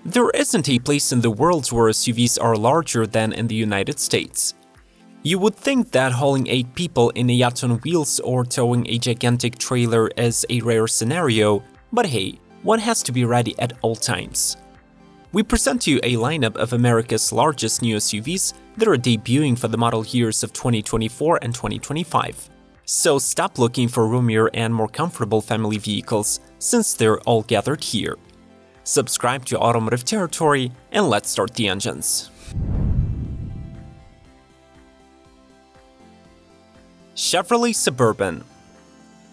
There isn't a place in the world where SUVs are larger than in the United States. You would think that hauling 8 people in a yacht on wheels or towing a gigantic trailer is a rare scenario, but hey, one has to be ready at all times. We present to you a lineup of America's largest new SUVs that are debuting for the model years of 2024 and 2025. So stop looking for roomier and more comfortable family vehicles, since they're all gathered here. Subscribe to Automotive Territory and let's start the engines. Chevrolet Suburban.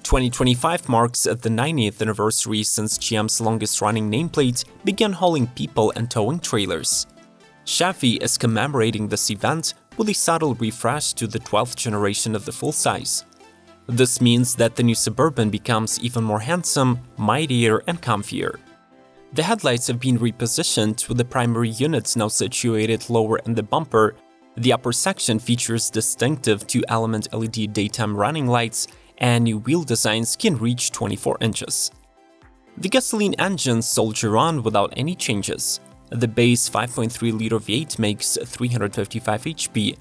2025 marks the 90th anniversary since GM's longest-running nameplate began hauling people and towing trailers. Chevy is commemorating this event with a subtle refresh to the 12th generation of the full-size. This means that the new Suburban becomes even more handsome, mightier, and comfier. The headlights have been repositioned, with the primary units now situated lower in the bumper. The upper section features distinctive 2-element LED daytime running lights, and new wheel designs can reach 24 inches. The gasoline engines soldier on without any changes. The base 5.3-liter V8 makes 355 HP.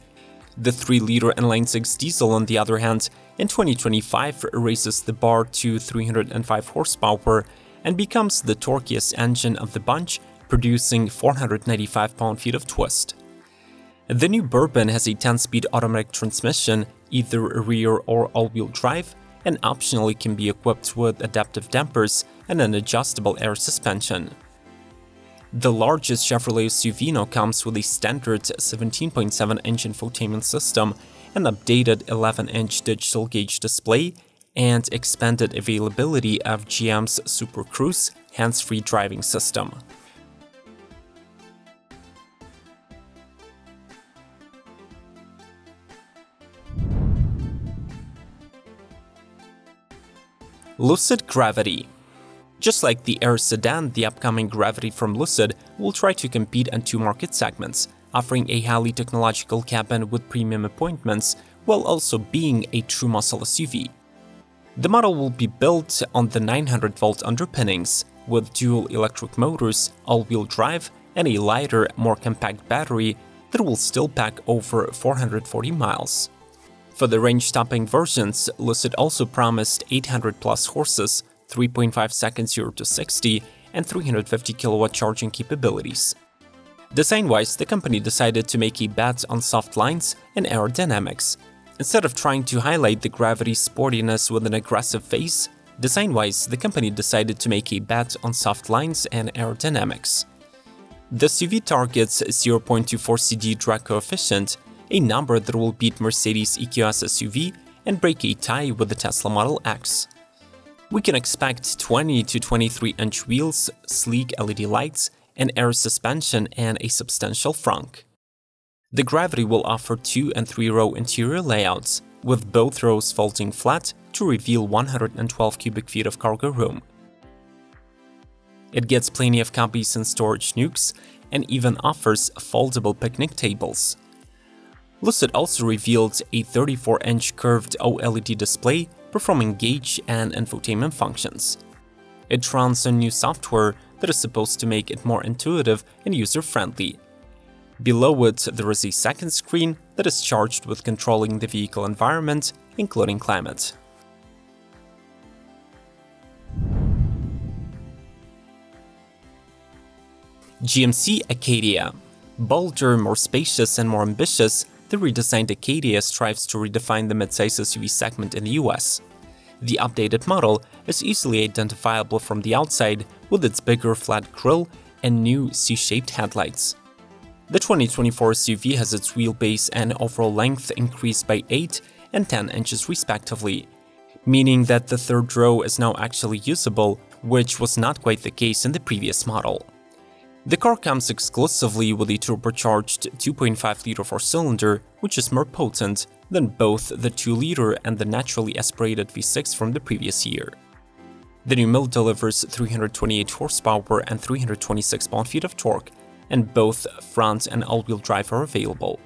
The 3-liter inline-6 diesel, on the other hand, in 2025 raises the bar to 305 horsepower and becomes the torquiest engine of the bunch, producing 495 pound-feet of twist. The new Bourbon has a 10-speed automatic transmission, either rear or all-wheel drive, and optionally can be equipped with adaptive dampers and an adjustable air suspension. The largest Chevrolet SUV now comes with a standard 17.7-inch infotainment system, an updated 11-inch digital gauge display, and expanded availability of GM's Super Cruise hands-free driving system. Lucid Gravity. Just like the Air sedan, the upcoming Gravity from Lucid will try to compete in 2 market segments, offering a highly technological cabin with premium appointments while also being a true muscle SUV. The model will be built on the 900-volt underpinnings, with dual electric motors, all-wheel drive, and a lighter, more compact battery that will still pack over 440 miles. For the range-topping versions, Lucid also promised 800-plus horses, 3.5 seconds 0 to 60, and 350 kilowatt charging capabilities. Design-wise, the company decided to make a bet on soft lines and aerodynamics. Instead of trying to highlight the Gravity's sportiness with an aggressive face, design-wise, the company decided to make a bet on soft lines and aerodynamics. The SUV targets 0.24 CD drag coefficient, a number that will beat Mercedes EQS SUV and break a tie with the Tesla Model X. We can expect 20 to 23-inch wheels, sleek LED lights, an air suspension, and a substantial frunk. The Gravity will offer 2- and 3-row interior layouts, with both rows folding flat to reveal 112 cubic feet of cargo room. It gets plenty of cubbies and storage nooks, and even offers foldable picnic tables. Lucid also revealed a 34-inch curved OLED display performing gauge and infotainment functions. It runs on new software that is supposed to make it more intuitive and user-friendly. Below it, there is a second screen that is charged with controlling the vehicle environment, including climate. GMC Acadia. Bolder, more spacious, and more ambitious, the redesigned Acadia strives to redefine the midsize SUV segment in the US. The updated model is easily identifiable from the outside with its bigger flat grille and new C-shaped headlights. The 2024 SUV has its wheelbase and overall length increased by 8 and 10 inches respectively, meaning that the third row is now actually usable, which was not quite the case in the previous model. The car comes exclusively with a turbocharged 2.5-liter 4-cylinder, which is more potent than both the 2-liter and the naturally aspirated V6 from the previous year. The new mill delivers 328 horsepower and 326 pound-feet of torque, and both front and all-wheel drive are available.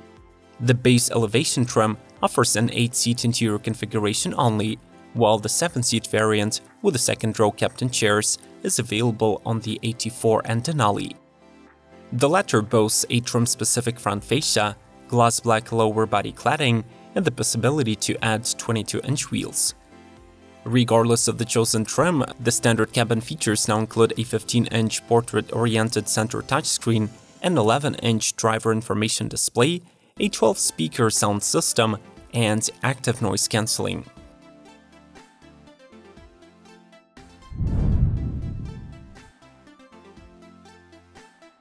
The base elevation trim offers an 8-seat interior configuration only, while the 7-seat variant with the second-row captain chairs is available on the 84 and Denali. The latter boasts a trim-specific front fascia, gloss black lower body cladding, and the possibility to add 22-inch wheels. Regardless of the chosen trim, the standard cabin features now include a 15-inch portrait-oriented center touchscreen, an 11-inch driver information display, a 12-speaker sound system, and active noise cancelling.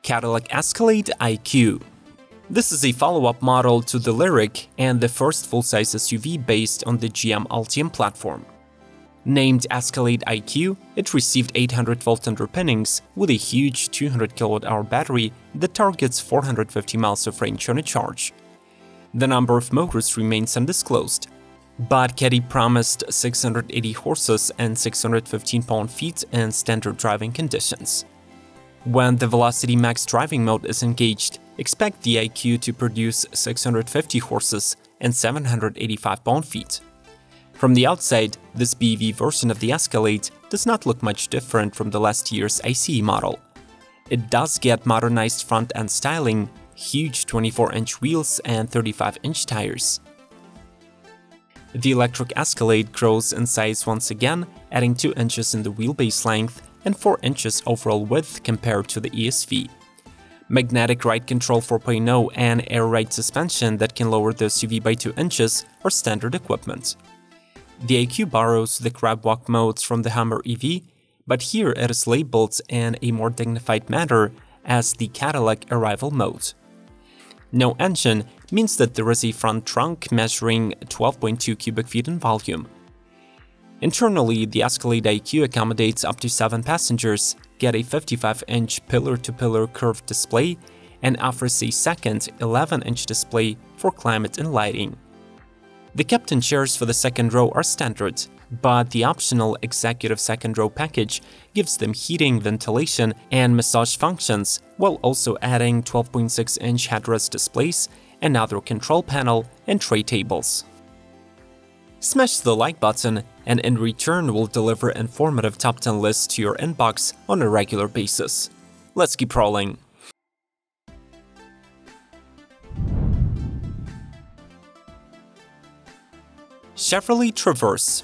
Cadillac Escalade IQ. This is a follow-up model to the Lyriq and the first full-size SUV based on the GM Ultium platform. Named Escalade IQ, it received 800-volt underpinnings with a huge 200 kWh battery that targets 450 miles of range on a charge. The number of motors remains undisclosed, but Caddy promised 680 horses and 615 pound-feet in standard driving conditions. When the Velocity Max driving mode is engaged, expect the IQ to produce 650 horses and 785 pound-feet. From the outside, this BEV version of the Escalade does not look much different from the last year's ICE model. It does get modernized front-end styling, huge 24-inch wheels and 35-inch tires. The electric Escalade grows in size once again, adding 2 inches in the wheelbase length and 4 inches overall width compared to the ESV. Magnetic ride control 4.0 and air ride suspension that can lower the SUV by 2 inches are standard equipment. The IQ borrows the crab walk modes from the Hummer EV, but here it is labeled in a more dignified manner as the Cadillac Arrival mode. No engine means that there is a front trunk measuring 12.2 cubic feet in volume. Internally, the Escalade IQ accommodates up to 7 passengers, get a 55-inch pillar-to-pillar curved display, and offers a second 11-inch display for climate and lighting. The captain chairs for the second row are standard, but the optional executive second row package gives them heating, ventilation, and massage functions, while also adding 12.6-inch headrest displays, another control panel, and tray tables. Smash the like button, and in return we'll deliver informative top 10 lists to your inbox on a regular basis. Let's keep rolling. Chevrolet Traverse.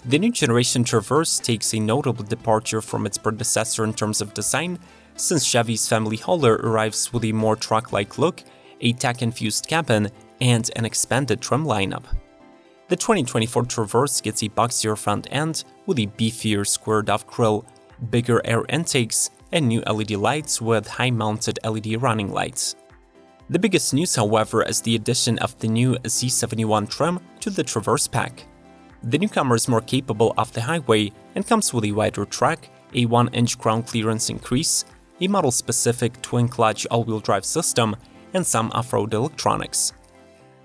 The new generation Traverse takes a notable departure from its predecessor in terms of design, since Chevy's family hauler arrives with a more truck-like look, a tech-infused cabin, and an expanded trim lineup. The 2024 Traverse gets a boxier front end with a beefier squared-off grille, bigger air intakes, and new LED lights with high-mounted LED running lights. The biggest news, however, is the addition of the new Z71 trim to the Traverse pack. The newcomer is more capable off the highway and comes with a wider track, a 1-inch ground clearance increase, a model-specific twin-clutch all-wheel drive system, and some off-road electronics.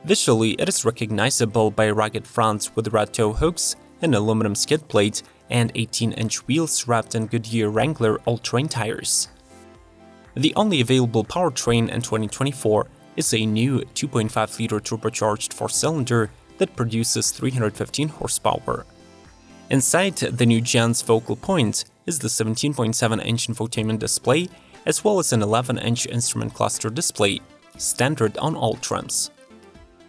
Visually, it is recognizable by a rugged front with red tow hooks, an aluminum skid plate, and 18-inch wheels wrapped in Goodyear Wrangler all-terrain tires. The only available powertrain in 2024 is a new 2.5-liter turbocharged 4-cylinder that produces 315 horsepower. Inside the new gen's focal point is the 17.7-inch infotainment display, as well as an 11-inch instrument cluster display, standard on all trims.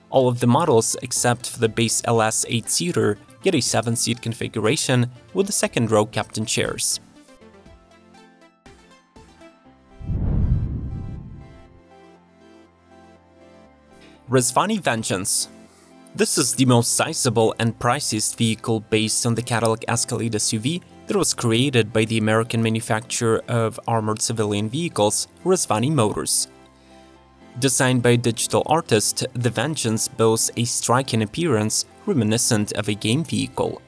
All of the models except for the base LS 8-seater get a 7-seat configuration with the second-row captain chairs. Rezvani Vengeance. This is the most sizable and priciest vehicle based on the Cadillac Escalade SUV that was created by the American manufacturer of armored civilian vehicles, Rezvani Motors. Designed by a digital artist, the Vengeance boasts a striking appearance reminiscent of a game vehicle.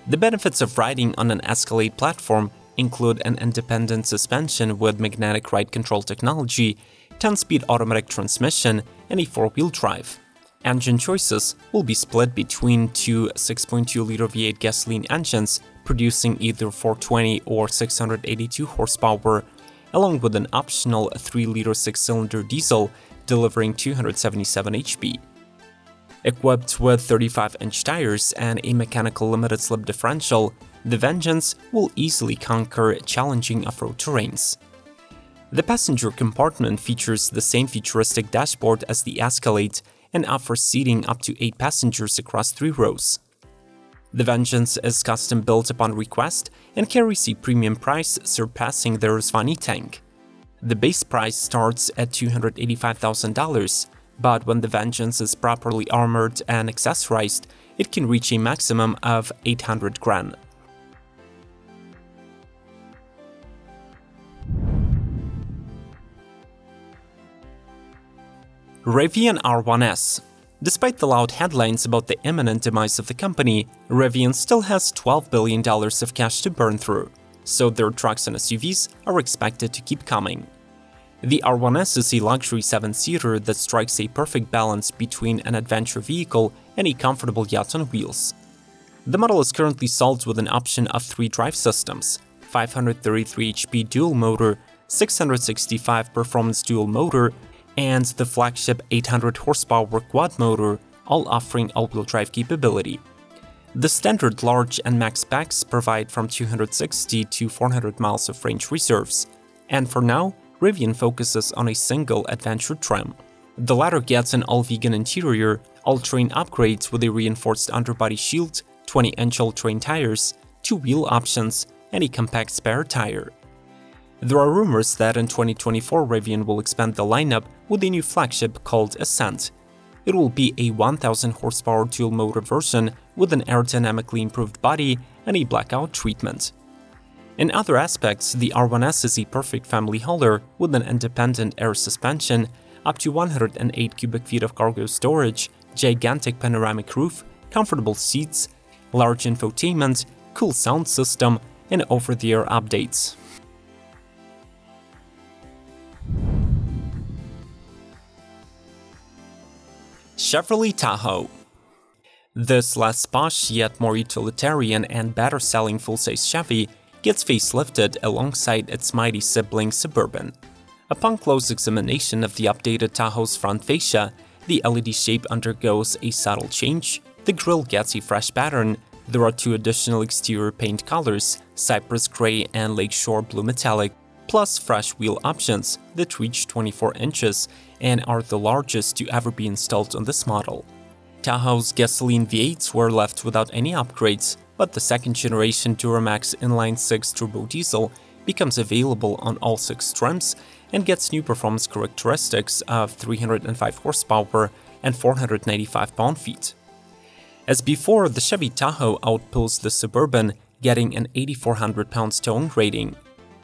The benefits of riding on an Escalade platform include an independent suspension with magnetic ride control technology, 10-speed automatic transmission, and a 4-wheel drive. Engine choices will be split between two 6.2-liter V8 gasoline engines producing either 420 or 682 horsepower, along with an optional 3-liter 6-cylinder diesel delivering 277 HP. Equipped with 35-inch tires and a mechanical limited-slip differential, the Vengeance will easily conquer challenging off-road terrains. The passenger compartment features the same futuristic dashboard as the Escalade and offers seating up to 8 passengers across 3 rows. The Vengeance is custom-built upon request and carries a premium price surpassing the Rezvani tank. The base price starts at $285,000, but when the Vengeance is properly armored and accessorized, it can reach a maximum of $800,000. Rivian R1S. Despite the loud headlines about the imminent demise of the company, Rivian still has $12 billion of cash to burn through, so their trucks and SUVs are expected to keep coming. The R1S is a luxury 7-seater that strikes a perfect balance between an adventure vehicle and a comfortable yacht on wheels. The model is currently sold with an option of 3 drive systems: 533 HP dual motor, 665 performance dual motor, and the flagship 800 horsepower quad motor, all offering all-wheel drive capability. The standard large and max specs provide from 260 to 400 miles of range reserves, and for now, Rivian focuses on a single adventure trim. The latter gets an all-vegan interior, all-terrain upgrades with a reinforced underbody shield, 20-inch all-terrain tires, 2 wheel options, and a compact spare tire. There are rumors that in 2024 Rivian will expand the lineup with a new flagship called Ascent. It will be a 1000 horsepower dual-motor version with an aerodynamically improved body and a blackout treatment. In other aspects, the R1S is a perfect family hauler with an independent air suspension, up to 108 cubic feet of cargo storage, gigantic panoramic roof, comfortable seats, large infotainment, cool sound system, and over-the-air updates. Chevrolet Tahoe. This less posh yet more utilitarian and better-selling full-size Chevy gets facelifted alongside its mighty sibling Suburban. Upon close examination of the updated Tahoe's front fascia, the LED shape undergoes a subtle change, the grille gets a fresh pattern, there are 2 additional exterior paint colors, cypress gray and lakeshore blue metallic, plus fresh wheel options that reach 24 inches and are the largest to ever be installed on this model. Tahoe's gasoline V8s were left without any upgrades, but the second-generation Duramax inline-6 turbo diesel becomes available on all 6 trims and gets new performance characteristics of 305 horsepower and 495 pound-feet. As before, the Chevy Tahoe outpulls the Suburban, getting an 8,400 pounds towing rating.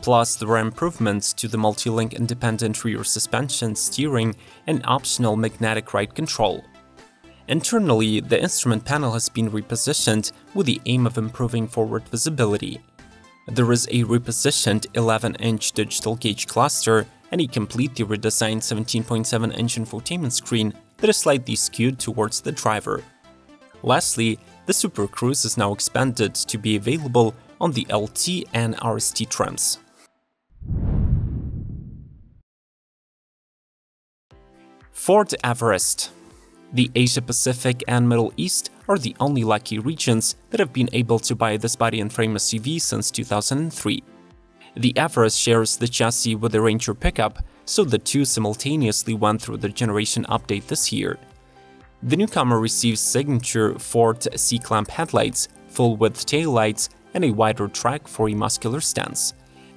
Plus, there are improvements to the multi-link independent rear suspension, steering, and optional magnetic ride control. Internally, the instrument panel has been repositioned with the aim of improving forward visibility. There is a repositioned 11-inch digital gauge cluster and a completely redesigned 17.7-inch infotainment screen that is slightly skewed towards the driver. Lastly, the Super Cruise is now expanded to be available on the LT and RST trims. Ford Everest. The Asia-Pacific and Middle East are the only lucky regions that have been able to buy this body and frame SUV since 2003. The Everest shares the chassis with the Ranger pickup, so the two simultaneously went through the generation update this year. The newcomer receives signature Ford C-clamp headlights, full-width taillights, and a wider track for a muscular stance.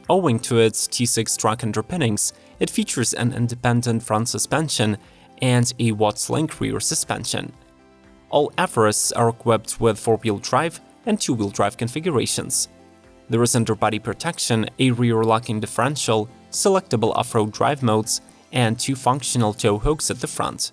Owing to its T6 truck underpinnings, it features an independent front suspension and a Watts-Link rear suspension. All Everests are equipped with 4-wheel drive and 2-wheel drive configurations. There is underbody protection, a rear locking differential, selectable off-road drive modes, and 2 functional tow hooks at the front.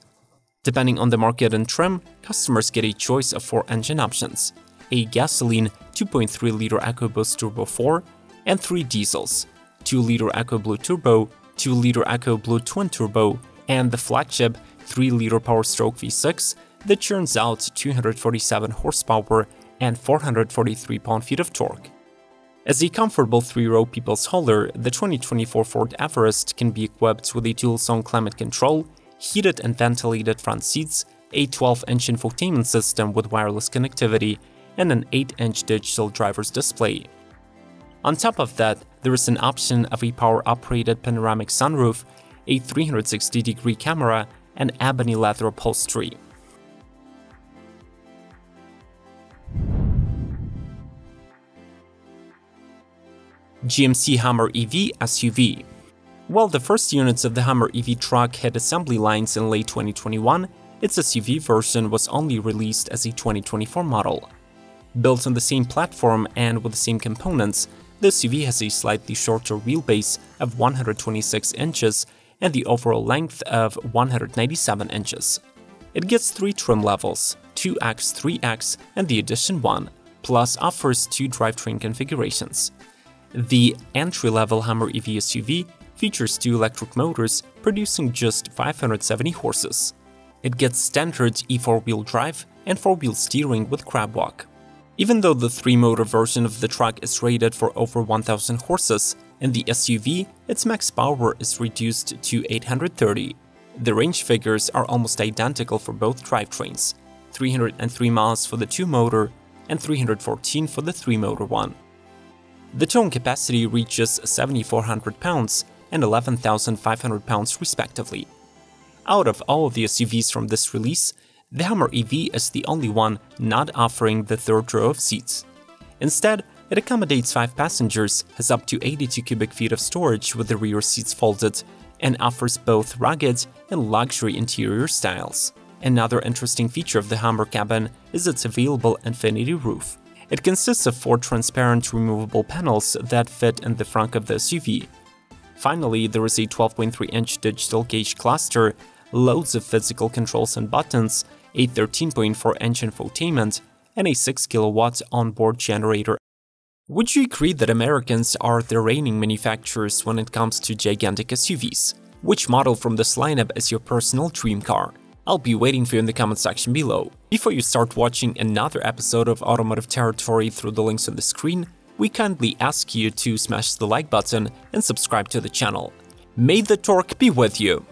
Depending on the market and trim, customers get a choice of 4 engine options: a gasoline 2.3-liter EcoBoost Turbo 4 and 3 diesels, 2-liter EcoBlue Turbo, 2-liter EcoBlue Twin Turbo, and the flagship 3-liter Powerstroke V6 that churns out 247 horsepower and 443 pound-feet of torque. As a comfortable 3-row people's hauler, the 2024 Ford Everest can be equipped with a dual-zone climate control, heated and ventilated front seats, a 12-inch infotainment system with wireless connectivity, and an 8-inch digital driver's display. On top of that, There is an option of a power-operated panoramic sunroof, a 360-degree camera, and ebony leather upholstery. GMC Hummer EV SUV. While the first units of the Hummer EV truck hit assembly lines in late 2021, its SUV version was only released as a 2024 model. Built on the same platform and with the same components, the SUV has a slightly shorter wheelbase of 126 inches and the overall length of 197 inches. It gets 3 trim levels, 2X, 3X, and the Edition 1, plus offers 2 drivetrain configurations. The entry-level Hummer EV SUV features 2 electric motors producing just 570 horses. It gets standard E4-wheel drive and 4-wheel steering with crab walk. Even though the 3-motor version of the truck is rated for over 1,000 horses, in the SUV, its max power is reduced to 830. The range figures are almost identical for both drivetrains, 303 miles for the 2-motor and 314 for the 3-motor one. The towing capacity reaches 7,400 pounds and 11,500 pounds respectively. Out of all of the SUVs from this release, the Hummer EV is the only one not offering the third row of seats. Instead, it accommodates 5 passengers, has up to 82 cubic feet of storage with the rear seats folded, and offers both rugged and luxury interior styles. Another interesting feature of the Hummer cabin is its available infinity roof. It consists of 4 transparent removable panels that fit in the front of the SUV. Finally, there is a 12.3-inch digital gauge cluster, loads of physical controls and buttons, a 13.4-inch infotainment, and a 6 kilowatt onboard generator. Would you agree that Americans are the reigning manufacturers when it comes to gigantic SUVs? Which model from this lineup is your personal dream car? I'll be waiting for you in the comment section below. Before you start watching another episode of Automotive Territory through the links on the screen, we kindly ask you to smash the like button and subscribe to the channel. May the torque be with you!